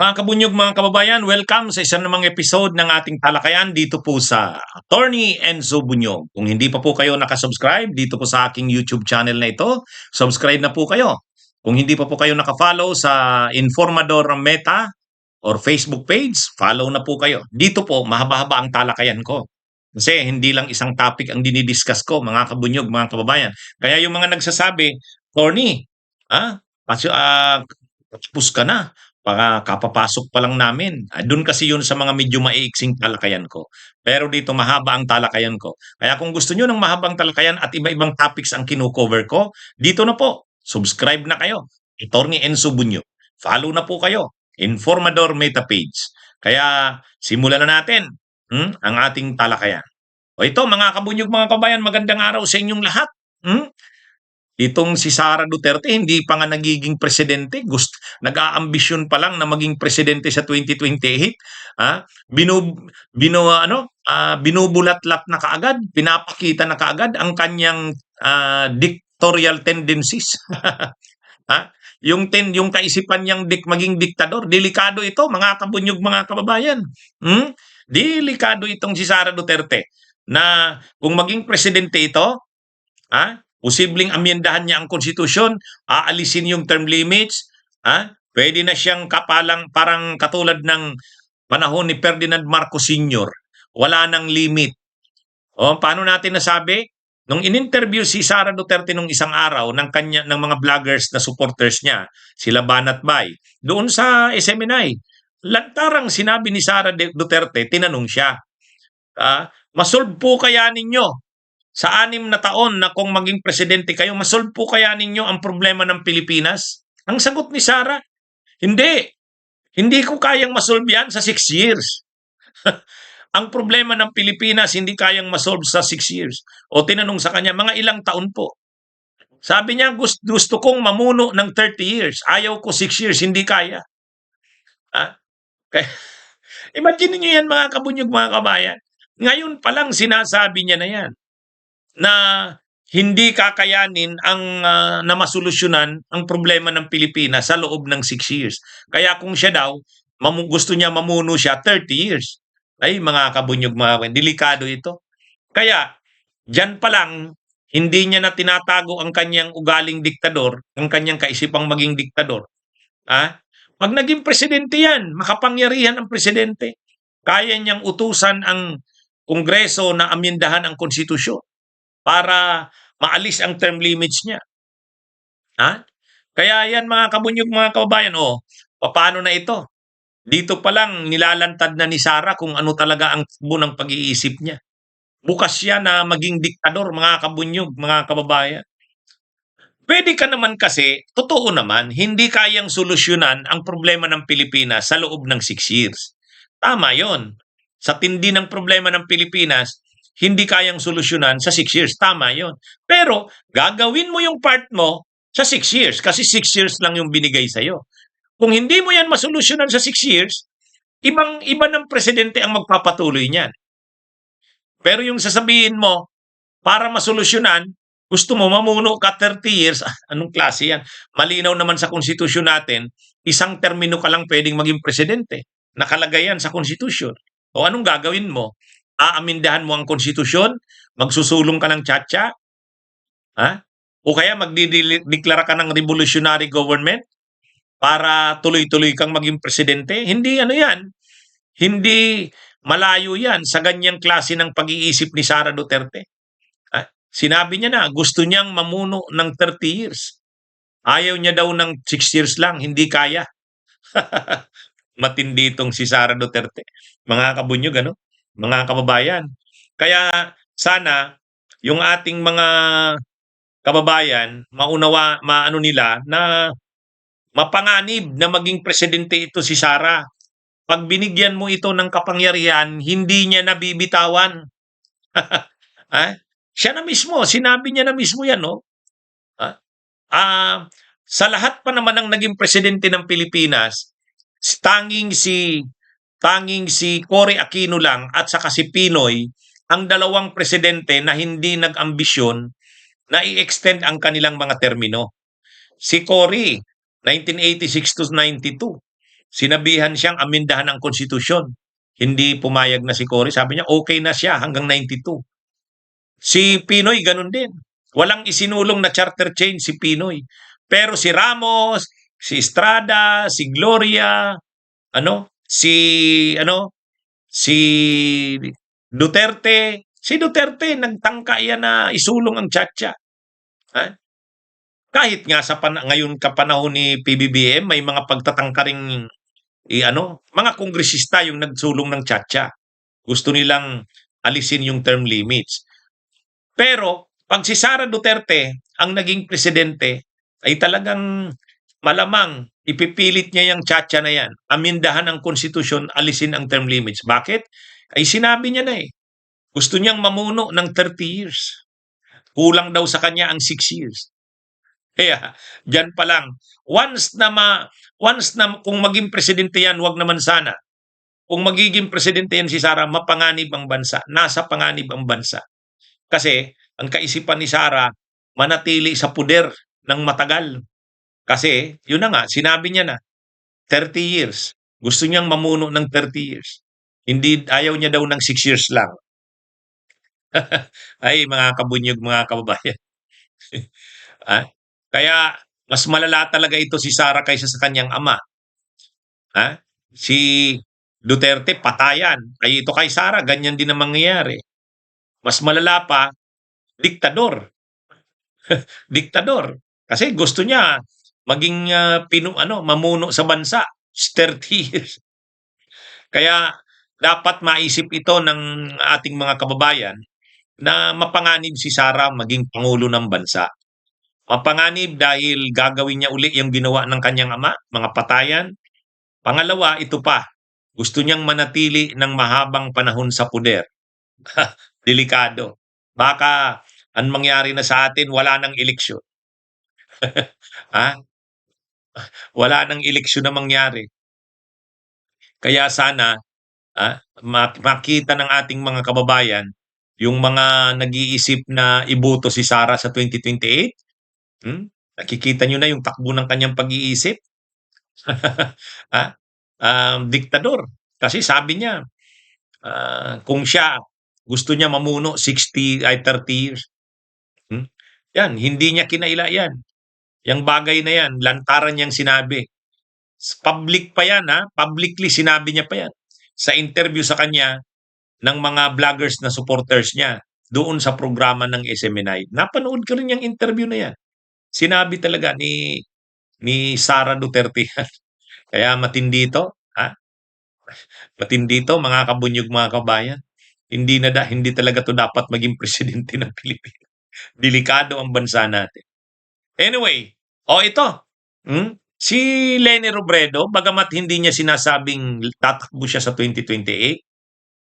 Mga kabunyog, mga kababayan, welcome sa isa namang episode ng ating talakayan dito po sa Attorney Enzo Bunyog. Kung hindi pa po kayo nakasubscribe dito po sa aking YouTube channel na ito, subscribe na po kayo. Kung hindi pa po kayo nakafollow sa Informador Meta or Facebook page, follow na po kayo. Dito po, mahaba-haba ang talakayan ko. Kasi hindi lang isang topic ang dinidiscuss ko, mga kabunyog, mga kababayan. Kaya yung mga nagsasabi, Attorney, ah, tapos ka na. Kapapasok pa lang namin. Do'n kasi 'yun sa mga medyo maiiksing talakayan ko. Pero dito mahaba ang talakayan ko. Kaya kung gusto niyo ng mahabang talakayan at iba-ibang topics ang kino-cover ko, dito na po, subscribe na kayo. Attorney Enzo Bunyo. Follow na po kayo. Informador Meta page. Kaya simulan na natin, ang ating talakayan. O ito mga kabunyog, mga kabayan, magandang araw sa inyong lahat. Itong si Sara Duterte hindi pa nga nagiging presidente, nag-aambisyon pa lang na maging presidente sa 2028. Binu, binubulatlat na kaagad, pinapakita na kaagad ang kanyang dictatorial tendencies. ha? Yung kaisipan niyang maging diktador, delikado ito mga kabunyog, mga kababayan. Delikado itong si Sara Duterte na kung maging presidente ito, posibleng amyendahan niya ang konstitusyon, aalisin yung term limits, pwede na siyang parang katulad ng panahon ni Ferdinand Marcos Sr. Wala nang limit. Paano natin nasabi? Nung in-interview si Sara Duterte nung isang araw ng mga vloggers na supporters niya, sila Banat Bay, doon sa SMNI, lantarang sinabi ni Sara Duterte, tinanong siya, masolve po kaya ninyo sa 6 na taon na kung maging presidente kayo, masolve po kaya ninyo ang problema ng Pilipinas? Ang sagot ni Sara, hindi. Hindi ko kayang masolve yan sa 6 years. Ang problema ng Pilipinas, hindi kayang masolve sa 6 years. O tinanong sa kanya, mga ilang taon po? Sabi niya, gusto kong mamuno ng 30 years. Ayaw ko 6 years, hindi kaya. Kaya, imagine niyo yan mga kabunyog, mga kabayan. Ngayon pa lang sinasabi niya na yan na hindi kakayanin na masolusyonan ang problema ng Pilipinas sa loob ng 6 years. Kaya kung siya daw, gusto niya mamuno siya 30 years. Ay mga kabunyog, mga delikado ito. Kaya diyan pa lang, hindi niya na tinatago ang kanyang ugaling diktador, ang kanyang kaisipang maging diktador. Pag naging presidente yan, makapangyarihan ang presidente. Kaya niyang utusan ang Kongreso na amyendahan ang konstitusyon para maalis ang term limits niya. Kaya yan mga kabunyog, mga kababayan, paano na ito? Dito pa lang nilalantad na ni Sara kung ano talaga ang bunang pag-iisip niya. Bukas siya na maging diktador, mga kabunyog, mga kababayan. Pwede ka naman kasi, totoo naman, hindi kayang solusyonan ang problema ng Pilipinas sa loob ng 6 years. Tama yon. Sa tindi ng problema ng Pilipinas, hindi kayang solusyonan sa 6 years. Tama yon. Pero gagawin mo yung part mo sa 6 years kasi 6 years lang yung binigay sa'yo. Kung hindi mo yan masolusyonan sa 6 years, iba ng presidente ang magpapatuloy niyan. Pero yung sasabihin mo, para masolusyonan, gusto mo mamuno ka 30 years, anong klase yan? Malinaw naman sa konstitusyon natin, isang termino ka lang pwedeng maging presidente. Nakalagay yan sa konstitusyon. O anong gagawin mo? Aamindahan mo ang konstitusyon? Magsusulong ka ng tiyatya? O kaya magdideklara ka ng revolutionary government para tuloy-tuloy kang maging presidente? Hindi yan. Hindi malayo yan sa ganyang klase ng pag-iisip ni Sara Duterte. Sinabi niya na gusto niyang mamuno ng 30 years. Ayaw niya daw ng 6 years lang, hindi kaya. Matindi itong si Sara Duterte. Mga kabunyog, mga kababayan. Kaya sana yung ating mga kababayan maano nila na mapanganib na maging presidente ito si Sara. Pag binigyan mo ito ng kapangyarihan, hindi niya nabibitawan. Siya na mismo, sinabi niya na mismo yan, sa lahat pa naman ng naging presidente ng Pilipinas, tanging si Cory Aquino lang at saka si Pinoy ang dalawang presidente na hindi nag-ambisyon na i-extend ang kanilang mga termino. Si Cory, 1986 to 92. Sinabihan siyang amendahan ang konstitusyon. Hindi pumayag na si Cory. Sabi niya, okay na siya hanggang 92. Si Pinoy, ganun din. Walang isinulong na charter change si Pinoy. Pero si Ramos, si Estrada, si Gloria, si Duterte. Si Duterte, nagtangka yan na isulong ang Chacha. Ha? Kahit nga ngayon kapanahon ni PBBM, may mga pagtatangka ring mga kongresista yung nagsulong ng Chacha. Gusto nilang alisin yung term limits. Pero pag si Sara Duterte ang naging presidente, ay talagang malamang ipipilit niya yung Chacha na yan. Amindahan ang konstitusyon, alisin ang term limits. Bakit? Ay sinabi niya na eh. Gusto niyang mamuno ng 30 years. Kulang daw sa kanya ang 6 years. Kaya, diyan pa lang, once na kung maging presidente yan, wag naman sana. Kung magiging presidente yan si Sara, mapanganib ang bansa. Nasa panganib ang bansa. Kasi, ang kaisipan ni Sara, manatili sa puder ng matagal. Kasi, yun na nga, sinabi niya na, 30 years. Gusto niyang mamuno ng 30 years. Hindi, ayaw niya daw ng 6 years lang. Ay, mga kabunyog, mga kababayan. Ah, Kaya mas malala talaga ito si Sara kaysa sa kanyang ama. Si Duterte patayan. Ay ito kay Sara ganyan din ang mangyayari. Mas malala pa, diktador. Diktador. Kasi gusto niya maging mamuno sa bansa 30 years. Kaya dapat maisip ito ng ating mga kababayan na mapanganib si Sara maging pangulo ng bansa. Mapanganib dahil gagawin niya uli yung ginawa ng kanyang ama, mga patayan. Pangalawa, ito pa, gusto niyang manatili ng mahabang panahon sa puder. Delikado. Baka ang mangyari na sa atin, wala nang eleksyon. Wala nang eleksyon na mangyari. Kaya sana, makita ng ating mga kababayan, yung mga nag-iisip na iboto si Sara sa 2028, nakikita nyo na yung takbo ng kanyang pag-iisip. Diktador. Kasi sabi niya, kung siya gusto niya mamuno 30 years. Yan, hindi niya kinaila yan. Yang bagay na yan, lantaran niyang sinabi. Public pa yan, publicly sinabi niya pa yan. Sa interview sa kanya ng mga vloggers na supporters niya doon sa programa ng SMNI. Napanood ko rin yung interview na yan. Sinabi talaga ni Sara Duterte yan. Kaya matindi ito, matindi ito, mga kabunyog, mga kabayan. Hindi talaga to dapat maging presidente ng Pilipinas. Delikado ang bansa natin. Anyway, ito. Si Leni Robredo, bagamat hindi niya sinasabing tatakbo siya sa 2028,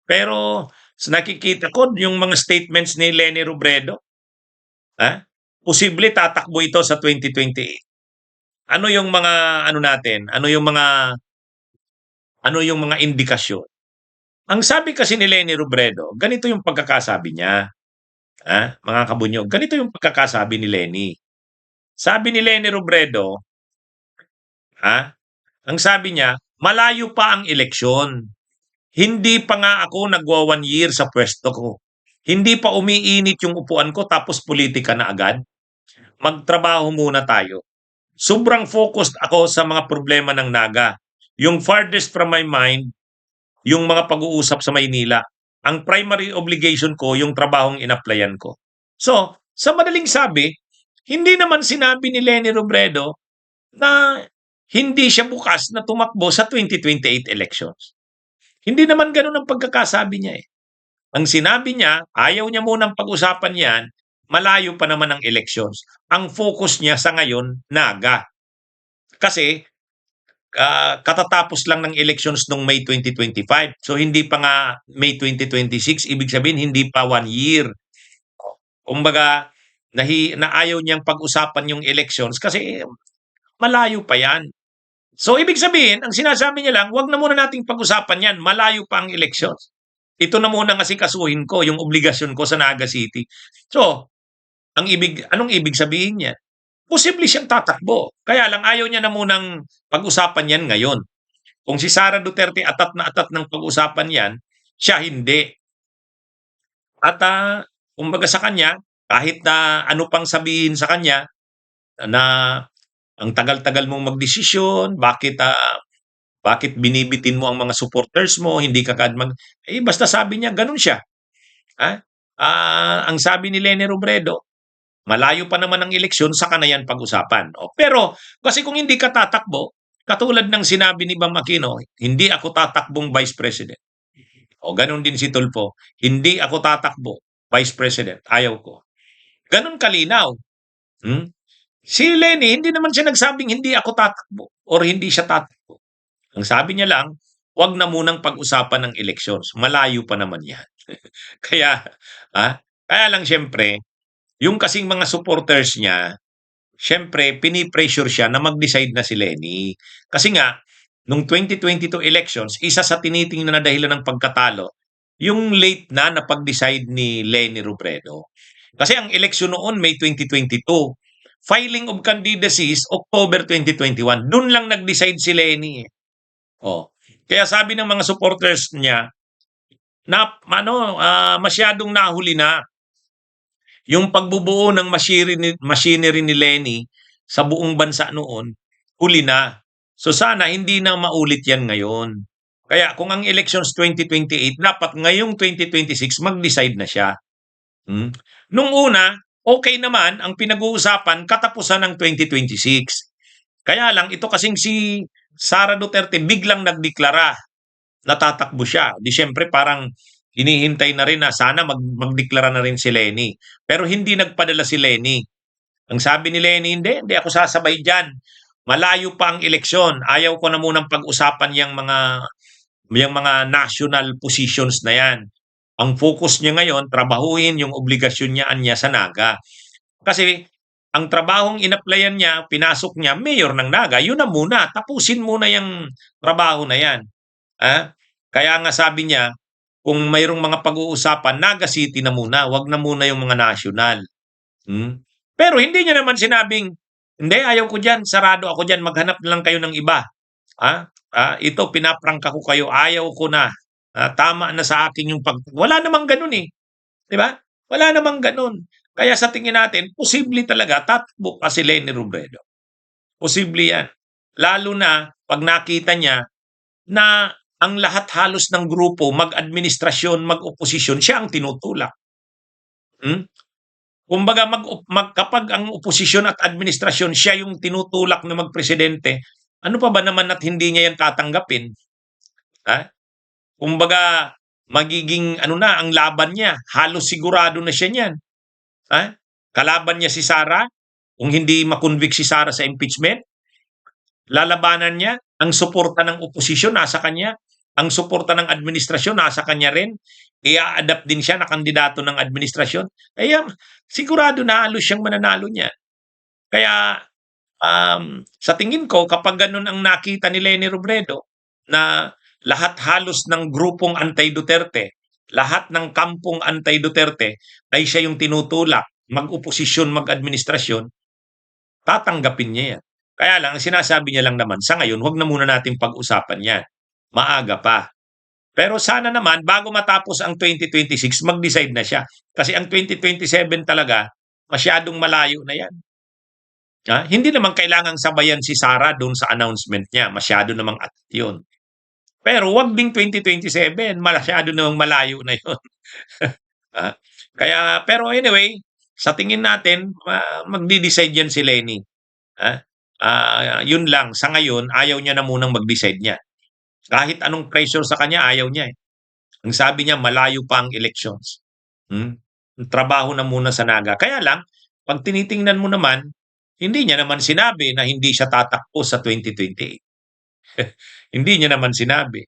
pero nakikita ko yung mga statements ni Leni Robredo, posible tatakbo ito sa 2028. Ano yung mga natin? Ano yung mga indikasyon? Ang sabi kasi ni Leni Robredo, ganito yung pagkakasabi niya. Mga kabunyog, ganito yung pagkakasabi ni Leni. Sabi ni Leni Robredo, ang sabi niya, malayo pa ang eleksyon. Hindi pa nga ako nagwa 1 year sa pwesto ko. Hindi pa umiinit yung upuan ko tapos politika na agad. Magtrabaho muna tayo. Sobrang focused ako sa mga problema ng Naga. Yung farthest from my mind, yung mga pag-uusap sa Maynila. Ang primary obligation ko, yung trabahong in-applyan ko. So, sa madaling sabi, hindi naman sinabi ni Leni Robredo na hindi siya bukas na tumakbo sa 2028 elections. Hindi naman ganun ang pagkakasabi niya eh. Ang sinabi niya, ayaw niya munang pag-usapan yan, malayo pa naman ang elections. Ang focus niya sa ngayon, Naga. Kasi, katatapos lang ng elections noong May 2025. So, hindi pa nga May 2026. Ibig sabihin, hindi pa 1 year. Kumbaga, na ayaw niyang pag-usapan yung elections kasi malayo pa yan. So, ibig sabihin, ang sinasabi niya lang, wag na muna nating pag-usapan yan. Malayo pa ang elections. Ito na muna kasi kasuhin ko, yung obligasyon ko sa Naga City. So, anong ibig sabihin niya? Posible siyang tatakbo. Kaya lang ayaw niya na munang pag-usapan yan ngayon. Kung si Sara Duterte atat na atat ng pag-usapan yan, siya hindi. At kumbaga sa kanya, kahit na ano pang sabihin sa kanya na ang tagal-tagal mong magdesisyon, bakit binibitin mo ang mga supporters mo, hindi ka kaagad basta sabi niya ganun siya. Ha? Ang sabi ni Leni Robredo, malayo pa naman ang eleksyon, saka na yan pag-usapan. Pero kasi kung hindi ka tatakbo, katulad ng sinabi ni Bam Aquino, hindi ako tatakbong Vice President. O ganun din si Tulfo, hindi ako tatakbo Vice President, ayaw ko. Ganun kalinaw. Hmm? Si Leni, hindi naman siya nagsabing hindi ako tatakbo or hindi siya tatakbo. Ang sabi niya lang, wag na munang pag-usapan ng elections. Malayo pa naman yan. Kaya, kaya lang siyempre, yung kasing mga supporters niya, siyempre, pinipressure siya na mag-decide na si Leni. Kasi nga, nung 2022 elections, isa sa tinitingnan na dahilan ng pagkatalo, yung late na pag-decide ni Leni Robredo. Kasi ang eleksyon noon, May 2022. Filing of candidacy is October 2021. Doon lang nag-decide si Leni. Oh. Kaya sabi ng mga supporters niya, na masyadong nahuli na yung pagbubuo ng machinery ni Leni sa buong bansa noon, huli na. So sana hindi na maulit yan ngayon. Kaya kung ang elections 2028, dapat ngayong 2026 mag-decide na siya. Nung una, okay naman ang pinag-uusapan katapusan ng 2026. Kaya lang ito kasing si Sara Duterte biglang nagdeklara na tatakbo siya. Di syempre parang hinihintay na rin na sana magdeklara na rin si Leni. Pero hindi nagpadala si Leni. Ang sabi ni Leni, hindi ako sasabay dyan. Malayo pa ang eleksyon. Ayaw ko na munang pag-usapan yung mga national positions na yan. Ang focus niya ngayon, trabahuhin yung obligasyon niya sa Naga. Kasi ang trabahong inaplayan niya, pinasok niya, mayor ng Naga, yun na muna. Tapusin muna yung trabaho na yan. Kaya nga sabi niya, kung mayroong mga pag-uusapan, Naga City na muna, wag na muna yung mga national. Pero hindi niya naman sinabing, hindi, ayaw ko dyan, sarado ako dyan, maghanap na lang kayo ng iba. Ito, pinaprangka ko kayo, ayaw ko na. Tama na sa akin yung Wala namang ganun eh. Di ba? Wala namang ganun. Kaya sa tingin natin, posible talaga, tatakbo pa si Leni Robredo. Posible yan. Lalo na pag nakita niya na ang lahat halos ng grupo, mag-administrasyon, mag-oposisyon, siya ang tinutulak. Kumbaga, kapag ang oposisyon at administrasyon, siya yung tinutulak na magpresidente, ano pa ba naman at hindi niya yan tatanggapin? Kumbaga, magiging ang laban niya. Halos sigurado na siya niyan. Kalaban niya si Sara, kung hindi makonvict si Sara sa impeachment, lalabanan niya, ang suporta ng oposisyon nasa kanya, ang suporta ng administrasyon nasa kanya rin, i-adapt din siya na kandidato ng administrasyon. Kaya sigurado na halos siyang mananalo niya. Kaya sa tingin ko, kapag ganun ang nakita ni Leni Robredo, na lahat halos ng grupong anti-Duterte, lahat ng kampong anti-Duterte ay siya yung tinutulak, mag-oposisyon, mag-administrasyon, tatanggapin niya yan. Kaya lang, sinasabi niya lang naman, sa ngayon, huwag na muna natin pag-usapan yan. Maaga pa. Pero sana naman, bago matapos ang 2026, mag-decide na siya. Kasi ang 2027 talaga, masyadong malayo na yan. Hindi naman kailangang sabayan si Sara doon sa announcement niya. Masyado namang at yun. Pero wag ding 2027. Masyado namang malayo na yun. Pero anyway, sa tingin natin, magdi-decide yan si Leni. Yun lang. Sa ngayon, ayaw niya na munang mag-decide niya. Kahit anong pressure sa kanya, ayaw niya. Ang sabi niya, malayo pa ang elections. Trabaho na muna sa Naga. Kaya lang, pag tinitingnan mo naman, hindi niya naman sinabi na hindi siya tatakbo sa 2028. Hindi niya naman sinabi.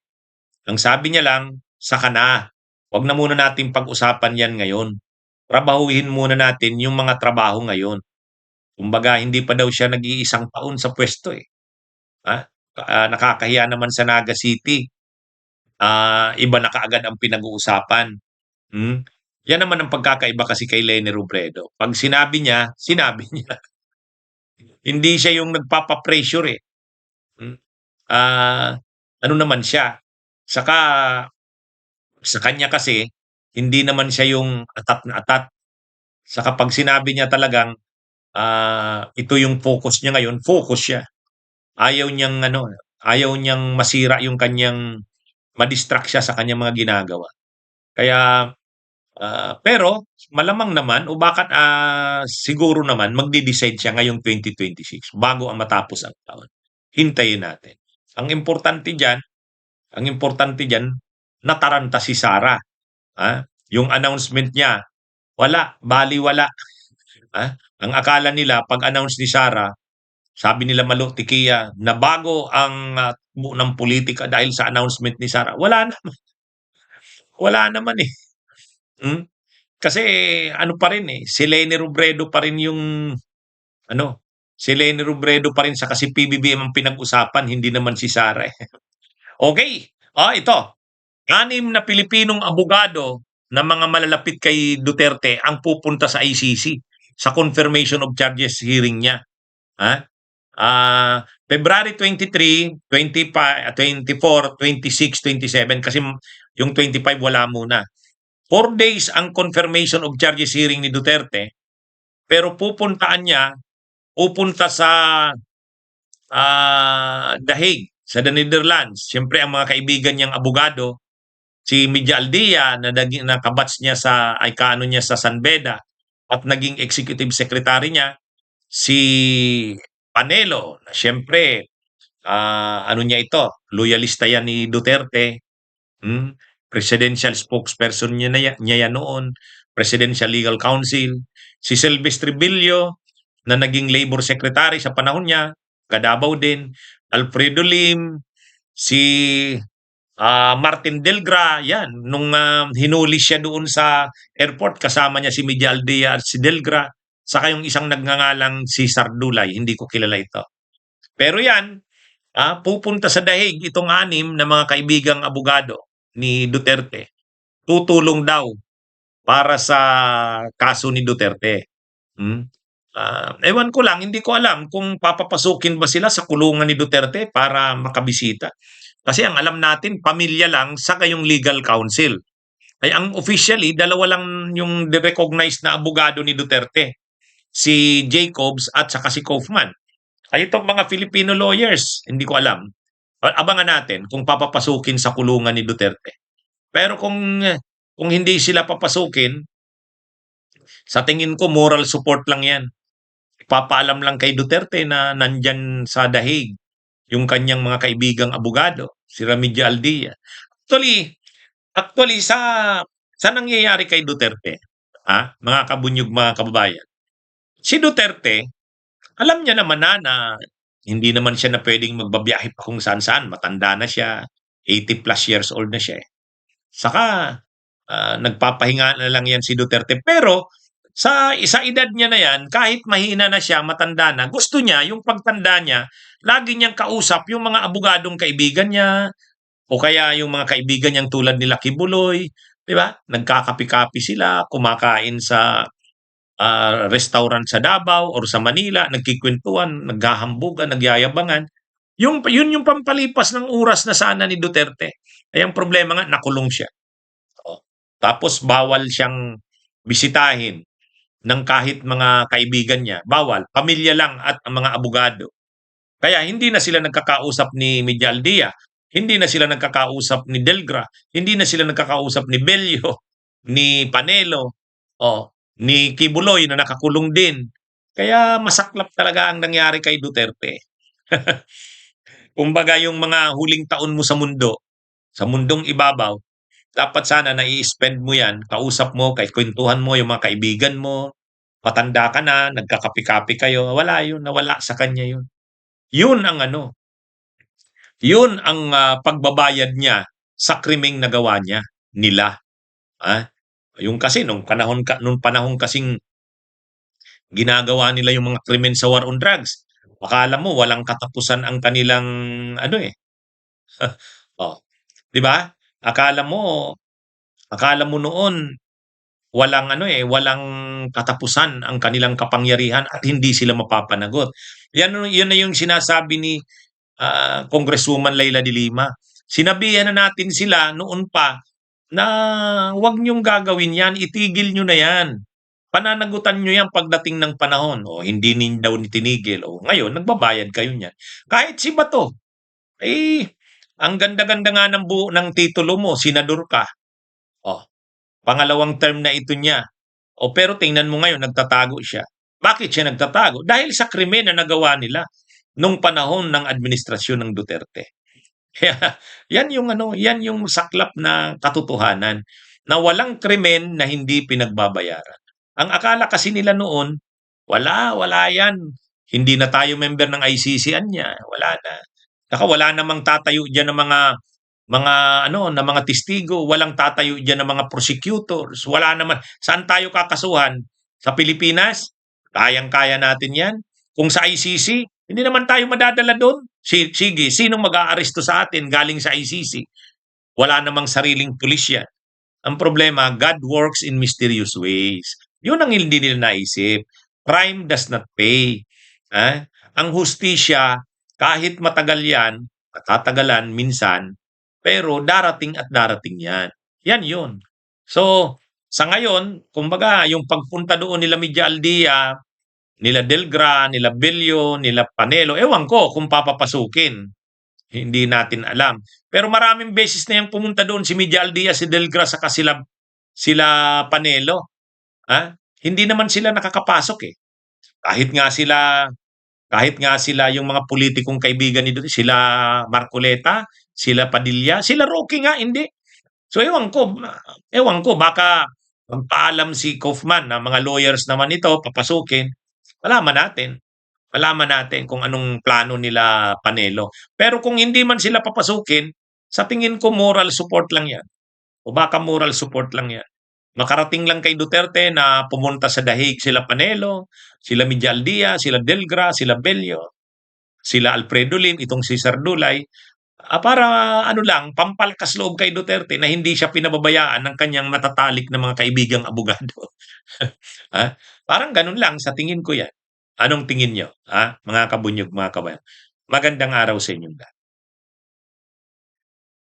Ang sabi niya lang, saka na. Huwag na muna natin pag-usapan yan ngayon. Trabahuhin muna natin yung mga trabaho ngayon. Kumbaga, hindi pa daw siya nag-iisang taon sa pwesto eh. Nakakahiya naman sa Naga City. Iba na kaagad ang pinag-uusapan. Yan naman ang pagkakaiba kasi kay Leni Robredo. Pag sinabi niya, sinabi niya. Hindi siya yung nagpapa-pressure eh. ano naman siya. Saka sa kanya kasi, hindi naman siya yung atat na atat. Saka 'pag sinabi niya talagang, ito yung focus niya ngayon, focus siya. Ayaw niyang ano, ayaw niyang masira yung kanyang ma-distract siya sa kanyang mga ginagawa. Kaya, pero malamang naman o bakit, siguro naman magde-decide siya ngayong 2026 bago ang matapos ang taon. Hintayin natin. Ang importante diyan ang importante diyan nataranta si Sarah, yung announcement niya wala, balewala, Ang akala nila 'pag announce ni Sarah, sabi nila Malu, Tikia, na bago ang, takbo ng pulitika dahil sa announcement ni Sarah. Wala naman, eh. Hmm, kasi ano pa rin, eh, si Leni Robredo pa rin yung ano, si Leni Robredo pa rin saka si PBBM ang pinag-usapan, hindi naman si Sarah, eh. Okey, ito, 6 na Pilipinong abogado na mga malalapit kay Duterte ang pupunta sa ICC sa confirmation of charges hearing niya, ha? February 23, 25, 24, 26, 27 kasi yung 25 wala muna. 4 days ang confirmation of charges hearing ni Duterte, pero pupunta sa The Hague, sa the Netherlands. Siyempre ang mga kaibigan niyang abogado, si Midja Aldia na naging nakabats niya sa ay kaano niya sa San Beda at naging executive secretary niya, si Panelo na siyempre ano niya ito, loyalista yan ni Duterte, hmm, presidential spokesperson niya yan noon, presidential legal counsel. Si Silvestre Billo na naging labor secretary sa panahon niya, Davao din. Alfredo Lim, si Martin Delgra, yan, nung hinuli siya doon sa airport, kasama niya si Miguel Aldea at si Delgra, saka yung isang nagngangalang si Sardulay, hindi ko kilala ito. Pero yan, pupunta sa dahig itong 6 na mga kaibigang abogado ni Duterte. Tutulong daw para sa kaso ni Duterte. Hmm? Ewan ko lang, hindi ko alam kung papapasukin ba sila sa kulungan ni Duterte para makabisita. Kasi ang alam natin, pamilya lang saka yung legal counsel. Ay ang officially, dalawa lang yung recognized na abogado ni Duterte. Si Jacobs at saka si Kaufman. Ay itong mga Filipino lawyers, hindi ko alam. Abangan natin kung papapasukin sa kulungan ni Duterte. Pero kung hindi sila papasukin, sa tingin ko moral support lang 'yan. Ipapaalam lang kay Duterte na nandyan sa dahig yung kanyang mga kaibigang abogado, si Remigio Aldea. Actually sa nangyayari kay Duterte, mga kabunyog, mga kababayan, si Duterte alam niya naman na hindi naman siya na pwedeng magbabiyahe pa kung saan-saan, matanda na siya, 80+ years old na siya, eh. Saka, nagpapahinga na lang 'yan si Duterte. Pero sa edad niya na 'yan, kahit mahina na siya, matanda na, gusto niya yung pagtanda niya, lagi niyang kausap yung mga abogadong kaibigan niya o kaya yung mga kaibigan niyang tulad nila Kibuloy, 'di ba? Nagkakape-kape sila, kumakain sa restaurant sa Davao or sa Manila, nagkikwentuhan, naghahambugan, nagyayabangan. Yun yung pampalipas ng oras na sana ni Duterte. Eh ang problema nga, nakulong siya. Oo. Tapos bawal siyang bisitahin ng kahit mga kaibigan niya. Bawal. Pamilya lang at ang mga abogado. Kaya hindi na sila nagkakausap ni Medialdia, hindi na sila nagkakausap ni Delgra, hindi na sila nagkakausap ni Bello, ni Panelo, ni Kibuloy na nakakulong din. Kaya masaklap talaga ang nangyari kay Duterte. Kumbaga yung mga huling taon mo sa mundong ibabaw, dapat sana nai-spend mo yan, kausap mo, kay kwentuhan mo yung mga kaibigan mo, matanda ka na, nagkakape-kape kayo, wala yun, nawala sa kanya yun. Yun ang ano, yun ang pagbabayad niya sa krimeng nagawa nila. Ah, yung kasi nung panahon kasing ginagawa nila yung mga krimen sa war on drugs, akala mo walang katapusan ang kanilang ano eh. Oh, 'di ba? Akala mo akala mo noon walang ano eh, walang katapusan ang kanilang kapangyarihan at hindi sila mapapanagot. Yun na yung sinasabi ni Congresswoman Leila de Lima. Sinabihan na natin sila noon pa na wag niyong gagawin yan, itigil niyo na yan. Pananagutan niyo yan pagdating ng panahon. O hindi daw tinigil. O ngayon, nagbabayad kayo niyan. Kahit si Bato, eh, ang ganda-ganda nga ng titulo mo, senador ka. O, pangalawang term na ito niya. O pero tingnan mo ngayon, nagtatago siya. Bakit siya nagtatago? Dahil sa krimen na nagawa nila nung panahon ng administrasyon ng Duterte. Kaya yan yung saklap na katotohanan na walang krimen na hindi pinagbabayaran. Ang akala kasi nila noon, wala yan. Hindi na tayo member ng ICC anya, wala na. Saka wala namang tatayo diyan ng mga na mga testigo, walang tatayo diyan ng mga prosecutors, wala naman. Saan tayo kakasuhan? Sa Pilipinas? Kayang-kaya natin 'yan. Kung sa ICC, hindi naman tayo madadala doon. Sige, sinong mag-aaresto sa atin galing sa ICC? Wala namang sariling pulis yan. Ang problema, God works in mysterious ways. Yun ang hindi nila naisip. Crime does not pay. Ang hustisya, kahit matagal yan, matatagalan minsan, pero darating at darating yan. Yan yun. So, sa ngayon, kumbaga, yung pagpunta doon nila Media Aldia, nila Delgra, nila Bello, nila Panelo, ewan ko kung papapasukin. Hindi natin alam. Pero maraming beses na yung pumunta doon si Media Aldia, si Delgra, saka sila Panelo. Hindi naman sila nakakapasok eh. Kahit nga sila yung mga politikong kaibigan ni doon, sila Marcoleta, sila Padilla, sila Roque nga, hindi. So ewan ko, baka magpaalam si Kaufman na mga lawyers naman ito, papasukin. Malaman natin kung anong plano nila Panelo. Pero kung hindi man sila papasukin, sa tingin ko moral support lang yan. O baka moral support lang yan. Makarating lang kay Duterte na pumunta sa dahig sila Panelo, sila Media Aldia, sila Delgra, sila Bello, sila Alfredo Lim, itong si Sardulay, para pampalkas loob kay Duterte na hindi siya pinababayaan ng kanyang matatalik na mga kaibigang abogado. Parang ganun lang sa tingin ko yan. Anong tingin nyo, mga kabunyog, mga kabayan? Magandang araw sa inyong lahat.